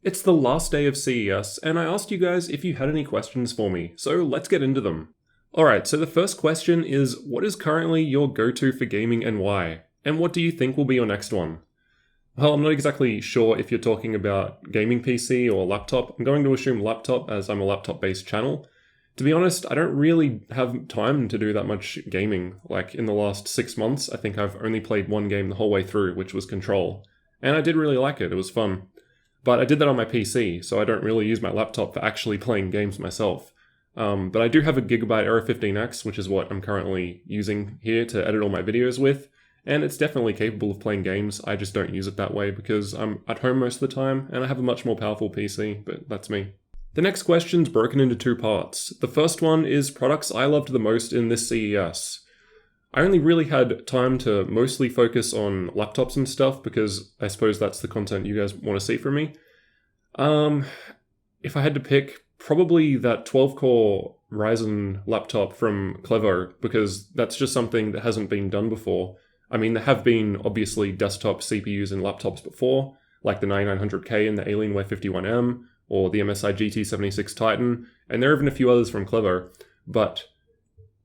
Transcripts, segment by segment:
It's the last day of CES, and I asked you guys if you had any questions for me, so let's get into them. Alright, so the first question is, what is currently your go-to for gaming and why? And what do you think will be your next one? Well, I'm not exactly sure if you're talking about gaming PC or laptop. I'm going to assume laptop as I'm a laptop-based channel. To be honest, I don't really have time to do that much gaming. Like in the last 6 months, I think I've only played one game the whole way through, which was Control. And I did really like it, it was fun. But I did that on my PC, so I don't really use my laptop for actually playing games myself. But I do have a Gigabyte Aero 15X, which is what I'm currently using here to edit all my videos with. And it's definitely capable of playing games, I just don't use it that way because I'm at home most of the time and I have a much more powerful PC, but that's me. The next question's broken into 2 parts. The first one is products I loved the most in this CES. I only really had time to mostly focus on laptops and stuff because I suppose that's the content you guys want to see from me. If I had to pick, probably that 12-core Ryzen laptop from Clevo because that's just something that hasn't been done before. I mean, there have been, obviously, desktop CPUs in laptops before, like the 9900K and the Alienware 51M, or the MSI GT76 Titan, and there are even a few others from Clevo, but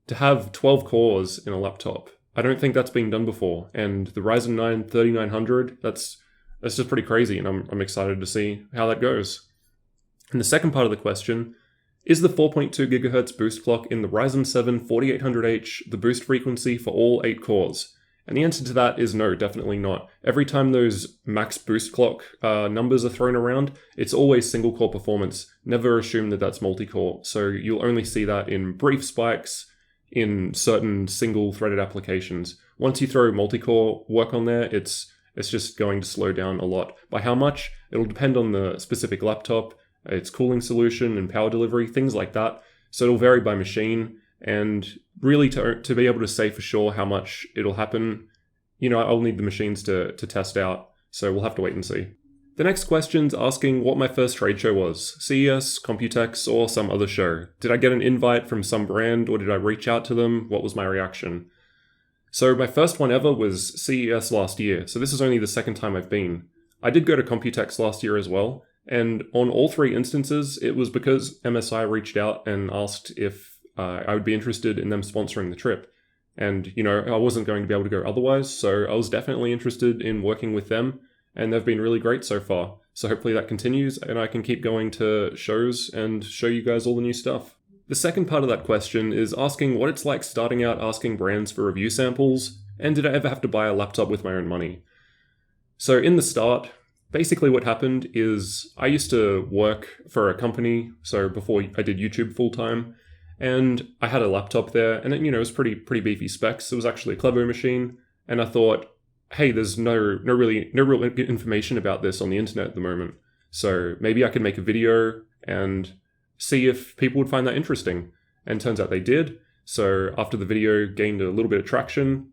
to have 12 cores in a laptop, I don't think that's been done before, and the Ryzen 9 3900, that's just pretty crazy, and I'm excited to see how that goes. And the second part of the question, is the 4.2 GHz boost clock in the Ryzen 7 4800H the boost frequency for all 8 cores? And the answer to that is no, definitely not. Every time those max boost clock numbers are thrown around, it's always single core performance. Never assume that that's multi-core. So you'll only see that in brief spikes in certain single threaded applications. Once you throw multi-core work on there, it's just going to slow down a lot. By how much? It'll depend on the specific laptop, its cooling solution and power delivery, things like that. So it'll vary by machine. And really to be able to say for sure how much it'll happen, I'll need the machines to test out, so we'll have to wait and see. The next question's asking what my first trade show was, CES, Computex, or some other show. Did I get an invite from some brand, or did I reach out to them? What was my reaction? So my first one ever was CES last year, so this is only the second time I've been. I did go to Computex last year as well, and on all 3 instances, it was because MSI reached out and asked if I would be interested in them sponsoring the trip. And, I wasn't going to be able to go otherwise, so I was definitely interested in working with them, and they've been really great so far. So hopefully that continues, and I can keep going to shows and show you guys all the new stuff. The second part of that question is asking what it's like starting out asking brands for review samples, and did I ever have to buy a laptop with my own money? So in the start, basically what happened is I used to work for a company, so before I did YouTube full-time, and I had a laptop there, and it was pretty beefy specs. It was actually a Clevo machine, and I thought, hey, there's no real information about this on the internet at the moment. So maybe I could make a video and see if people would find that interesting. And turns out they did. So after the video gained a little bit of traction,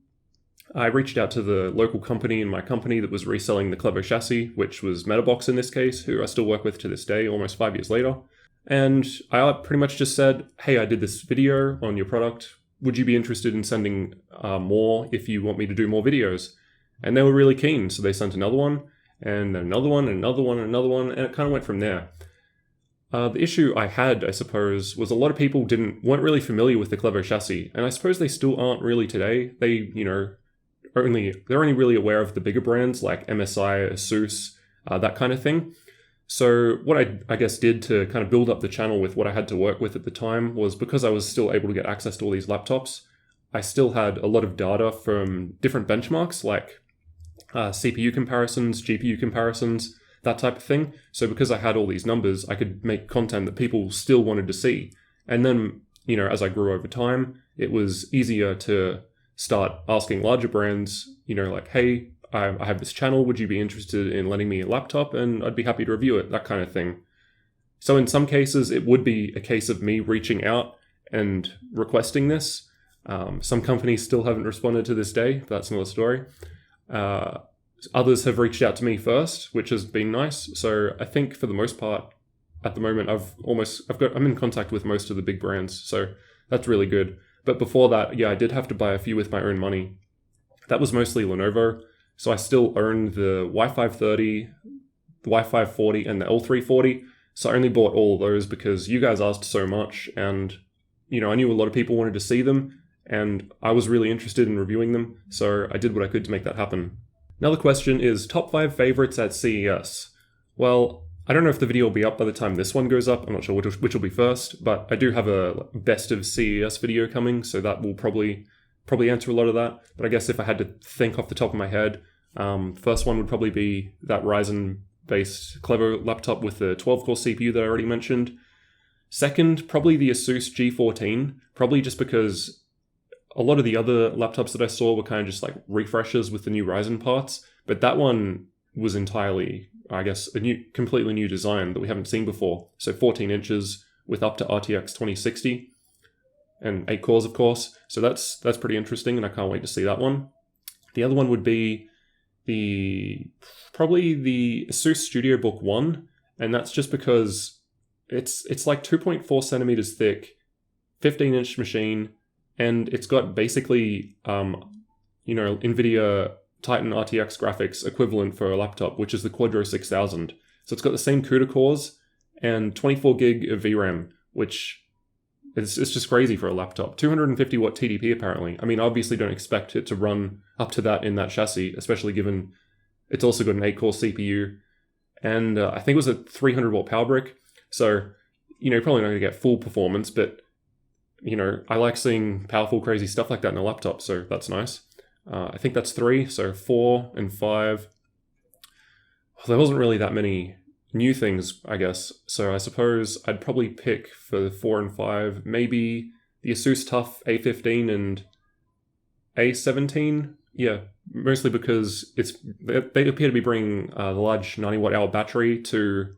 I reached out to the local company in my company that was reselling the Clevo chassis, which was Metabox in this case, who I still work with to this day, almost 5 years later. And I pretty much just said, hey, I did this video on your product. Would you be interested in sending more if you want me to do more videos? And they were really keen. So they sent another one, and then another one, and another one, and another one, and it kind of went from there. The issue I had, I suppose, was a lot of people weren't really familiar with the Clevo chassis. And I suppose they still aren't really today. They're only really aware of the bigger brands like MSI, ASUS, that kind of thing. So what I guess did to kind of build up the channel with what I had to work with at the time was because I was still able to get access to all these laptops, I still had a lot of data from different benchmarks like CPU comparisons, GPU comparisons, that type of thing. So because I had all these numbers, I could make content that people still wanted to see. And then, as I grew over time, it was easier to start asking larger brands, like, hey, I have this channel, would you be interested in lending me a laptop? And I'd be happy to review it, that kind of thing. So in some cases, it would be a case of me reaching out and requesting this. Some companies still haven't responded to this day. That's another story. Others have reached out to me first, which has been nice. So I think for the most part, at the moment, I'm in contact with most of the big brands. So that's really good. But before that, I did have to buy a few with my own money. That was mostly Lenovo. So I still owned the Y530, the Wi-Fi 40 and the L340. So I only bought all of those because you guys asked so much, and I knew a lot of people wanted to see them, and I was really interested in reviewing them, so I did what I could to make that happen. Now the question is top 5 favorites at CES. Well, I don't know if the video will be up by the time this one goes up. I'm not sure which will be first, but I do have a best of CES video coming, so that will probably answer a lot of that. But I guess if I had to think off the top of my head, first one would probably be that Ryzen-based Clevo laptop with the 12-core CPU that I already mentioned. Second, probably the Asus G14, probably just because a lot of the other laptops that I saw were kind of just like refreshers with the new Ryzen parts, but that one was entirely, I guess, completely new design that we haven't seen before. So 14 inches with up to RTX 2060 and 8 cores, of course. So that's pretty interesting, and I can't wait to see that one. The other one would be probably the Asus StudioBook 1, and that's just because it's like 2.4 centimeters thick, 15-inch machine, and it's got basically NVIDIA Titan RTX graphics equivalent for a laptop, which is the Quadro 6000. So it's got the same CUDA cores and 24 gig of VRAM, which it's just crazy for a laptop. 250 watt TDP apparently. I mean, obviously don't expect it to run up to that in that chassis, especially given it's also got an 8-core CPU, and I think it was a 300 watt power brick. So, you're probably not going to get full performance, but, I like seeing powerful, crazy stuff like that in a laptop, so that's nice. I think that's 3, so 4 and 5. Well, there wasn't really that many new things, I guess, so I suppose I'd probably pick for 4 and 5, maybe the Asus TUF A15 and A17. Yeah, mostly because they appear to be bringing the large 90 watt hour battery to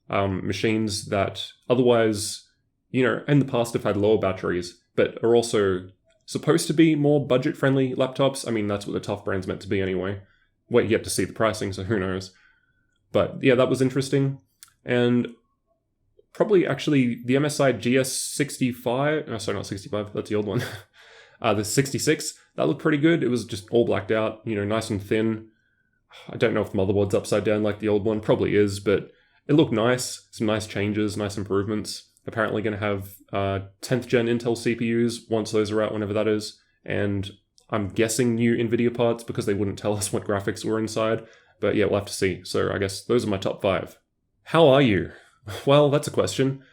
machines that otherwise, in the past have had lower batteries, but are also supposed to be more budget-friendly laptops. I mean, that's what the TUF brand's meant to be anyway. Wait yet to see the pricing, so who knows. But yeah, that was interesting. And probably actually the MSI GS65, oh, sorry, not 65, that's the old one. The 66, that looked pretty good. It was just all blacked out, nice and thin. I don't know if the motherboard's upside down like the old one, probably is, but it looked nice. Some nice changes, nice improvements. Apparently going to have 10th gen Intel CPUs once those are out, whenever that is. And I'm guessing new NVIDIA parts because they wouldn't tell us what graphics were inside. But yeah, we'll have to see. So I guess those are my top 5. How are you? Well, that's a question.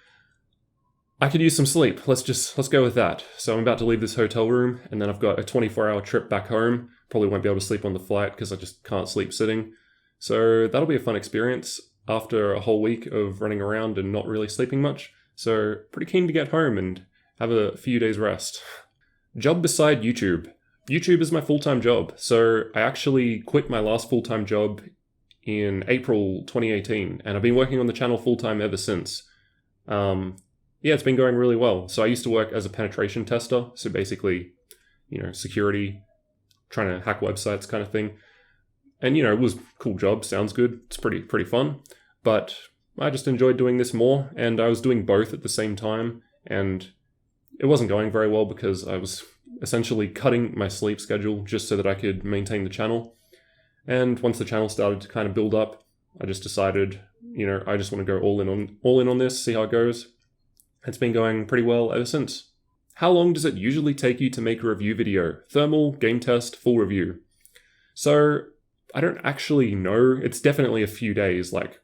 I could use some sleep. Let's go with that. So I'm about to leave this hotel room, and then I've got a 24-hour trip back home. Probably won't be able to sleep on the flight because I just can't sleep sitting. So that'll be a fun experience after a whole week of running around and not really sleeping much. So pretty keen to get home and have a few days rest. Job beside YouTube. YouTube is my full-time job. So I actually quit my last full-time job in April 2018, and I've been working on the channel full-time ever since. Yeah, it's been going really well. So I used to work as a penetration tester. So basically, security, trying to hack websites kind of thing. And, it was a cool job. Sounds good. It's pretty fun. But I just enjoyed doing this more. And I was doing both at the same time. And it wasn't going very well because I was essentially cutting my sleep schedule just so that I could maintain the channel. And once the channel started to kind of build up, I just decided, I just want to go all in on this, see how it goes. It's been going pretty well ever since. How long does it usually take you to make a review video? Thermal, game test, full review. So I don't actually know. It's definitely a few days. Like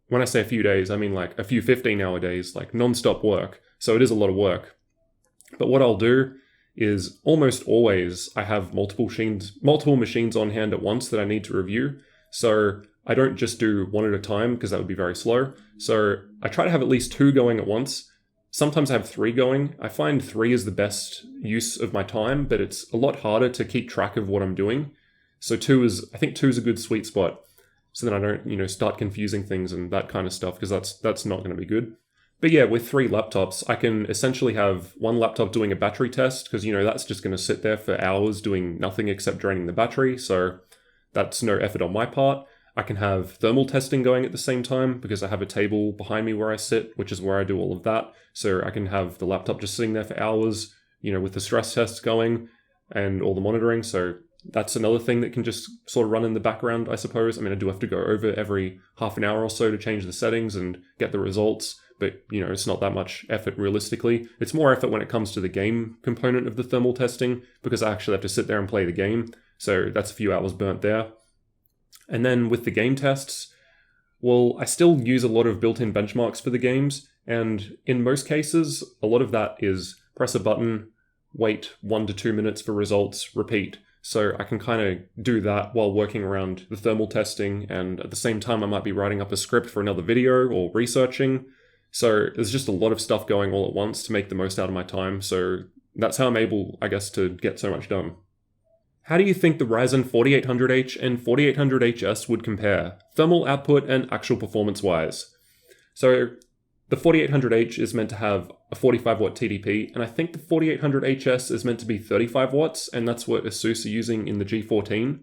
when I say a few days, I mean like a few 15-hour days, like non-stop work. So it is a lot of work. But what I'll do is almost always I have multiple machines on hand at once that I need to review. So I don't just do one at a time because that would be very slow. So I try to have at least 2 going at once. Sometimes I have 3 going. I find 3 is the best use of my time, but it's a lot harder to keep track of what I'm doing. So I think 2 is a good sweet spot. So then I don't, start confusing things and that kind of stuff, because that's not going to be good. But yeah, with 3 laptops, I can essentially have one laptop doing a battery test, because, that's just going to sit there for hours doing nothing except draining the battery. So that's no effort on my part. I can have thermal testing going at the same time because I have a table behind me where I sit, which is where I do all of that. So I can have the laptop just sitting there for hours, with the stress tests going and all the monitoring. So That's another thing that can just sort of run in the background, I suppose. I mean, I do have to go over every half an hour or so to change the settings and get the results, but, it's not that much effort realistically. It's more effort when it comes to the game component of the thermal testing, because I actually have to sit there and play the game, so that's a few hours burnt there. And then with the game tests, well, I still use a lot of built-in benchmarks for the games, and in most cases, a lot of that is press a button, wait 1 to 2 minutes for results, repeat. So I can kind of do that while working around the thermal testing, and at the same time I might be writing up a script for another video or researching. So there's just a lot of stuff going all at once to make the most out of my time, so that's how I'm able, I guess, to get so much done. How do you think the Ryzen 4800H and 4800HS would compare, thermal output and actual performance-wise? So the 4800H is meant to have a 45 watt TDP, and I think the 4800HS is meant to be 35 watts, and that's what ASUS are using in the G14.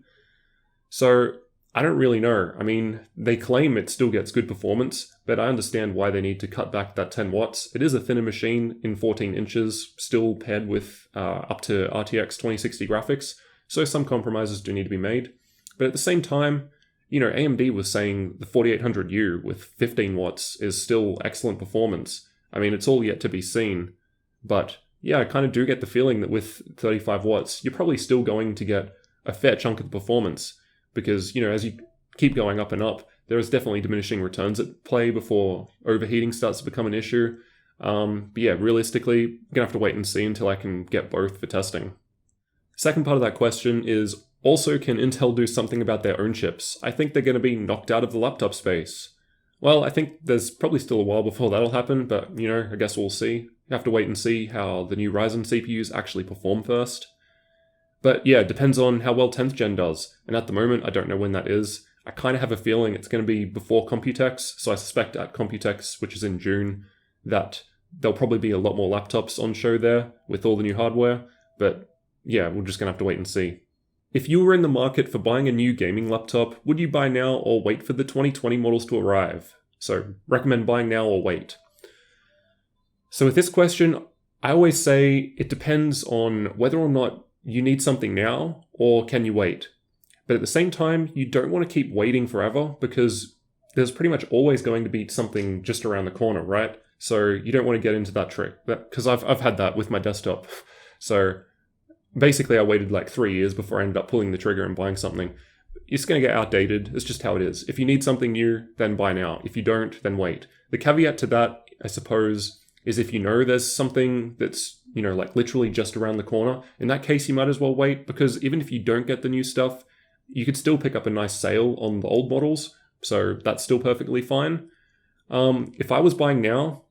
So I don't really know. I mean, they claim it still gets good performance, but I understand why they need to cut back that 10 watts. It is a thinner machine in 14 inches, still paired with up to RTX 2060 graphics, so some compromises do need to be made. But at the same time, AMD was saying the 4800U with 15 watts is still excellent performance. I mean, it's all yet to be seen. But yeah, I kind of do get the feeling that with 35 watts, you're probably still going to get a fair chunk of the performance. Because, as you keep going up and up, there is definitely diminishing returns at play before overheating starts to become an issue. But yeah, realistically, I'm going to have to wait and see until I can get both for testing. Second part of that question is, also, can Intel do something about their own chips? I think they're going to be knocked out of the laptop space. Well, I think there's probably still a while before that'll happen, but, I guess we'll see. You have to wait and see how the new Ryzen CPUs actually perform first. But yeah, it depends on how well 10th gen does, and at the moment, I don't know when that is. I kind of have a feeling it's going to be before Computex, so I suspect at Computex, which is in June, that there'll probably be a lot more laptops on show there with all the new hardware, but yeah, we're just going to have to wait and see. If you were in the market for buying a new gaming laptop, would you buy now or wait for the 2020 models to arrive? So, recommend buying now or wait. So with this question, I always say it depends on whether or not you need something now or can you wait. But at the same time, you don't want to keep waiting forever because there's pretty much always going to be something just around the corner, right? So you don't want to get into that trick, because I've had that with my desktop. So basically, I waited like 3 years before I ended up pulling the trigger and buying something. It's going to get outdated. It's just how it is. If you need something new, then buy now. If you don't, then wait. The caveat to that, I suppose, is if you know there's something that's, like literally just around the corner, in that case, you might as well wait, because even if you don't get the new stuff, you could still pick up a nice sale on the old models. So that's still perfectly fine. If I was buying now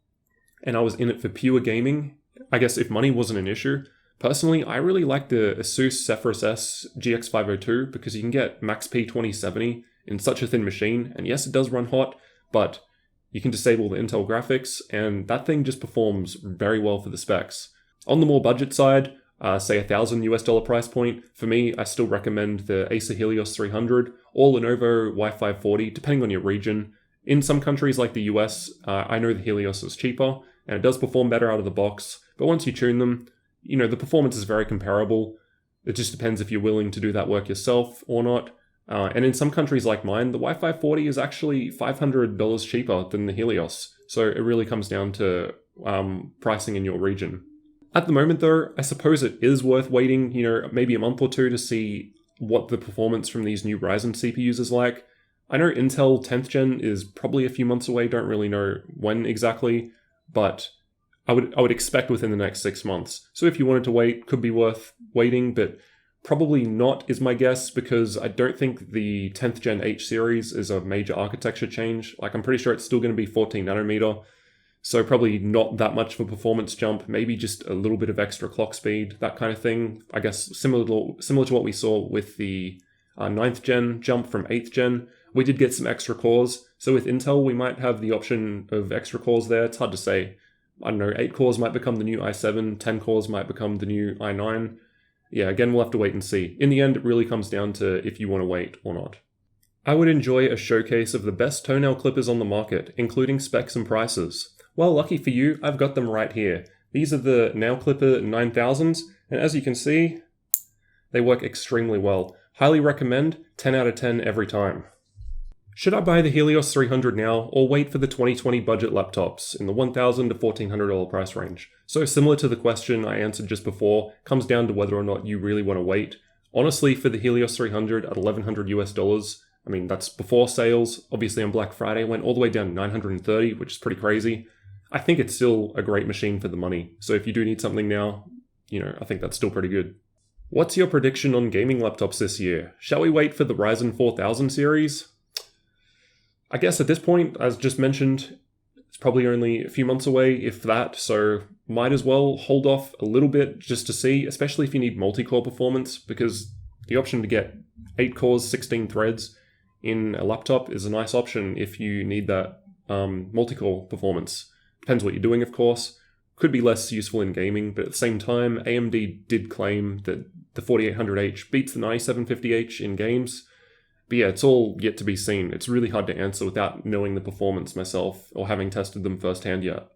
and I was in it for pure gaming, I guess if money wasn't an issue, personally, I really like the ASUS Zephyrus S GX502 because you can get Max P 2070 in such a thin machine, and yes, it does run hot, but you can disable the Intel graphics, and that thing just performs very well for the specs. On the more budget side, say $1,000 price point, for me, I still recommend the Acer Helios 300 or Lenovo Y540, depending on your region. In some countries like the US, I know the Helios is cheaper, and it does perform better out of the box, but once you tune them, the performance is very comparable. It just depends if you're willing to do that work yourself or not. And in some countries like mine, the Y540 is actually $500 cheaper than the Helios. So it really comes down to pricing in your region. At the moment though, I suppose it is worth waiting, maybe a month or two to see what the performance from these new Ryzen CPUs is like. I know Intel 10th gen is probably a few months away, don't really know when exactly, but I would expect within the next 6 months. So if you wanted to wait, could be worth waiting, but probably not is my guess, because I don't think the 10th gen H series is a major architecture change. Like, I'm pretty sure it's still going to be 14 nanometer, so probably not that much of a performance jump, maybe just a little bit of extra clock speed, that kind of thing. I guess similar to what we saw with the 9th gen jump from 8th gen. We did get some extra cores, so with Intel we might have the option of extra cores there. It's hard to say. I don't know, 8 cores might become the new i7, 10 cores might become the new i9. Yeah, again, we'll have to wait and see. In the end, it really comes down to if you want to wait or not. I would enjoy a showcase of the best toenail clippers on the market, including specs and prices. Well, lucky for you, I've got them right here. These are the Nail Clipper 9000s, and as you can see, They work extremely well. Highly recommend, 10 out of 10 every time. Should I buy the Helios 300 now, or wait for the 2020 budget laptops in the $1,000 to $1,400 price range? So similar to the question I answered just before, comes down to whether or not you really want to wait. Honestly, for the Helios 300 at $1,100 US, I mean, that's before sales. Obviously on Black Friday, went all the way down to 930, which is pretty crazy. I think it's still a great machine for the money. So if you do need something now, I think that's still pretty good. What's your prediction on gaming laptops this year? Shall we wait for the Ryzen 4000 series? I guess at this point, as just mentioned, it's probably only a few months away, if that, so might as well hold off a little bit just to see, especially if you need multi-core performance, because the option to get 8 cores, 16 threads in a laptop is a nice option if you need that multi-core performance. Depends what you're doing, of course. Could be less useful in gaming, but at the same time, AMD did claim that the 4800H beats the 9750H in games. But yeah, it's all yet to be seen. It's really hard to answer without knowing the performance myself or having tested them firsthand yet.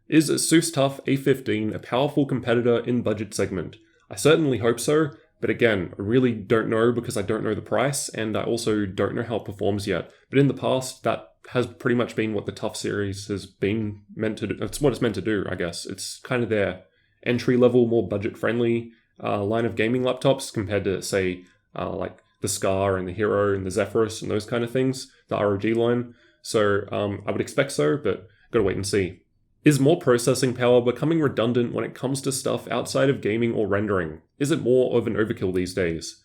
Is Asus TUF A15 a powerful competitor in budget segment? I certainly hope so, but again, I really don't know because I don't know the price and I also don't know how it performs yet. But in the past, that has pretty much been what the TUF series has been meant to do. It's what it's meant to do, I guess. It's kind of their entry-level, more budget-friendly line of gaming laptops compared to, say, like the Scar and the Hero and the Zephyrus and those kind of things, the ROG line. So I would expect so, but gotta wait and see. Is more processing power becoming redundant when it comes to stuff outside of gaming or rendering? Is it more of an overkill these days?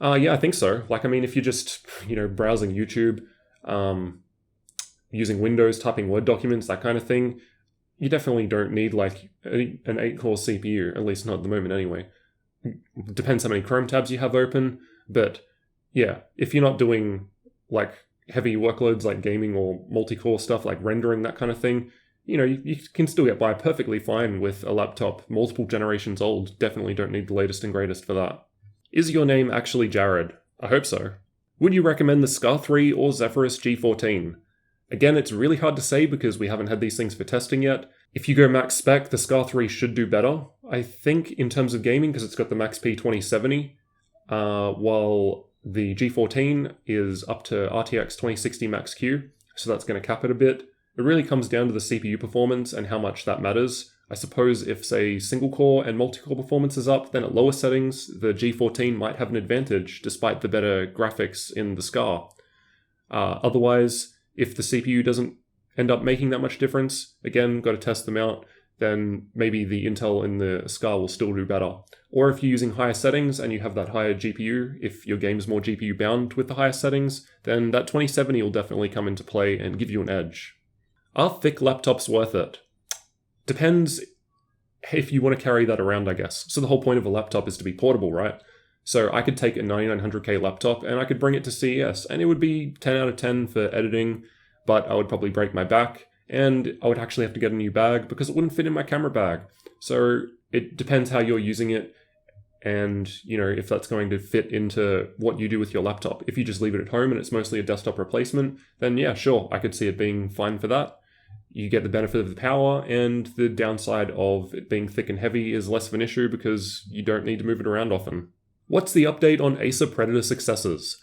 Yeah, I think so. If you're just, browsing YouTube, using Windows, typing Word documents, that kind of thing, you definitely don't need an 8-core CPU, at least not at the moment anyway. Depends how many Chrome tabs you have open, but yeah, if you're not doing heavy workloads like gaming or multi-core stuff like rendering, that kind of thing, you can still get by perfectly fine with a laptop multiple generations old. Definitely don't need the latest and greatest for that. Is your name actually Jared? I hope so. Would you recommend the Scar 3 or Zephyrus G14? Again, it's really hard to say because we haven't had these things for testing yet. If you go max spec, the Scar 3 should do better, I think, in terms of gaming, because it's got the Max P 2070, while the G14 is up to RTX 2060 Max Q, so that's going to cap it a bit. It really comes down to the CPU performance and how much that matters. I suppose if, say, single-core and multi-core performance is up, then at lower settings, the G14 might have an advantage, despite the better graphics in the Scar. Otherwise, if the CPU doesn't end up making that much difference, again, got to test them out, then maybe the Intel in the Scar will still do better. Or if you're using higher settings and you have that higher GPU, if your game's more GPU bound with the higher settings, then that 2070 will definitely come into play and give you an edge. Are thick laptops worth it? Depends if you want to carry that around, I guess. So the whole point of a laptop is to be portable, right? So I could take a 9900K laptop and I could bring it to CES and it would be 10 out of 10 for editing, but I would probably break my back and I would actually have to get a new bag because it wouldn't fit in my camera bag. So it depends how you're using it and, if that's going to fit into what you do with your laptop. If you just leave it at home and it's mostly a desktop replacement, then yeah, sure, I could see it being fine for that. You get the benefit of the power, and the downside of it being thick and heavy is less of an issue because you don't need to move it around often. What's the update on Acer Predator successors?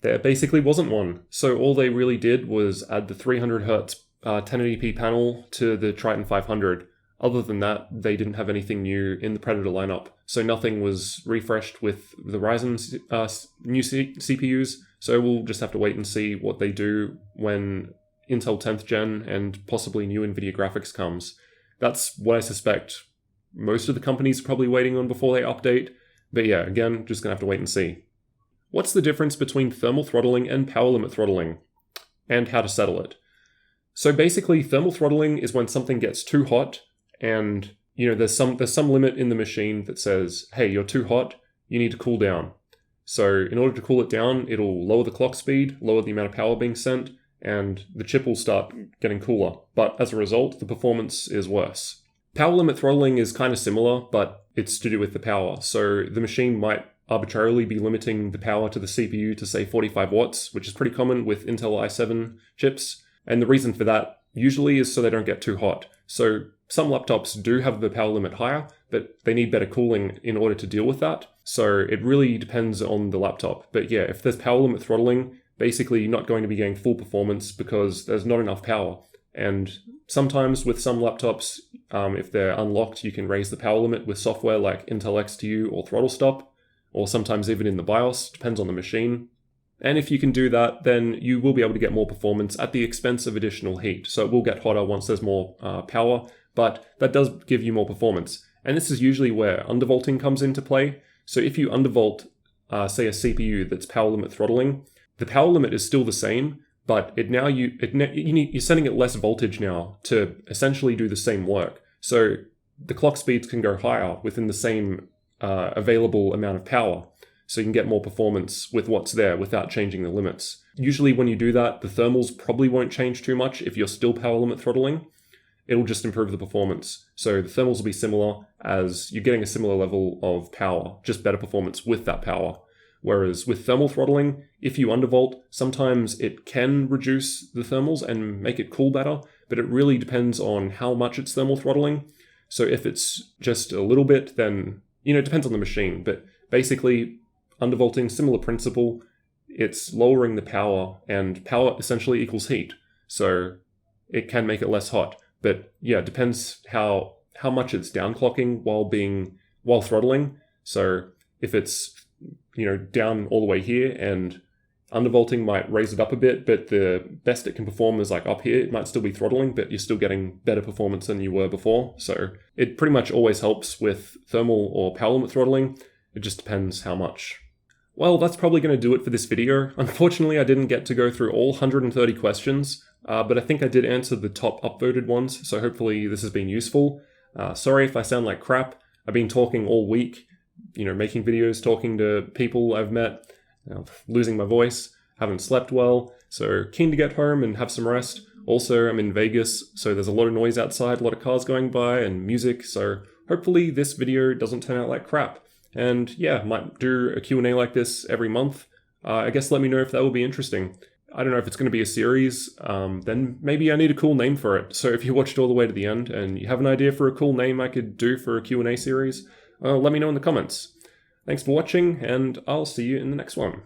There basically wasn't one. So all they really did was add the 300Hz 1080p panel to the Triton 500. Other than that, they didn't have anything new in the Predator lineup. So nothing was refreshed with the Ryzen new CPUs. So we'll just have to wait and see what they do when Intel 10th gen and possibly new NVIDIA graphics comes. That's what I suspect most of the companies are probably waiting on before they update. But yeah, again, just gonna have to wait and see. What's the difference between thermal throttling and power limit throttling? And how to settle it? So basically, thermal throttling is when something gets too hot and there's some limit in the machine that says, hey, you're too hot, you need to cool down. So in order to cool it down, it'll lower the clock speed, lower the amount of power being sent, and the chip will start getting cooler. But as a result, the performance is worse. Power limit throttling is kind of similar, but it's to do with the power. So the machine might arbitrarily be limiting the power to the CPU to say 45 watts, which is pretty common with Intel i7 chips. And the reason for that usually is so they don't get too hot. So some laptops do have the power limit higher, but they need better cooling in order to deal with that. So it really depends on the laptop. But yeah, if there's power limit throttling, basically you're not going to be getting full performance because there's not enough power. And sometimes with some laptops, if they're unlocked, you can raise the power limit with software like Intel XTU or Throttle Stop, or sometimes even in the BIOS, depends on the machine. And if you can do that, then you will be able to get more performance at the expense of additional heat. So it will get hotter once there's more power, but that does give you more performance. And this is usually where undervolting comes into play. So if you undervolt, say a CPU that's power limit throttling, the power limit is still the same, but you're setting it less voltage now to essentially do the same work. So the clock speeds can go higher within the same available amount of power. So you can get more performance with what's there without changing the limits. Usually when you do that, the thermals probably won't change too much if you're still power limit throttling. It'll just improve the performance. So the thermals will be similar as you're getting a similar level of power, just better performance with that power. Whereas with thermal throttling, if you undervolt, sometimes it can reduce the thermals and make it cool better, but it really depends on how much it's thermal throttling. So if it's just a little bit, then, it depends on the machine. But basically, undervolting, similar principle, it's lowering the power, and power essentially equals heat. So it can make it less hot. But yeah, it depends how much it's downclocking while throttling. So if it's down all the way here, and undervolting might raise it up a bit, but the best it can perform is like up here. It might still be throttling, but you're still getting better performance than you were before. So it pretty much always helps with thermal or power limit throttling. It just depends how much. Well, that's probably going to do it for this video. Unfortunately, I didn't get to go through all 130 questions, but I think I did answer the top upvoted ones, so hopefully this has been useful. Sorry if I sound like crap. I've been talking all week, making videos, talking to people I've met, losing my voice, haven't slept well, so keen to get home and have some rest. Also, I'm in Vegas, so there's a lot of noise outside, a lot of cars going by and music, so hopefully this video doesn't turn out like crap. And yeah, might do a Q&A like this every month. I guess let me know if that will be interesting. I don't know if it's going to be a series, then maybe I need a cool name for it. So if you watched all the way to the end and you have an idea for a cool name I could do for a Q&A series, let me know in the comments. Thanks for watching, and I'll see you in the next one.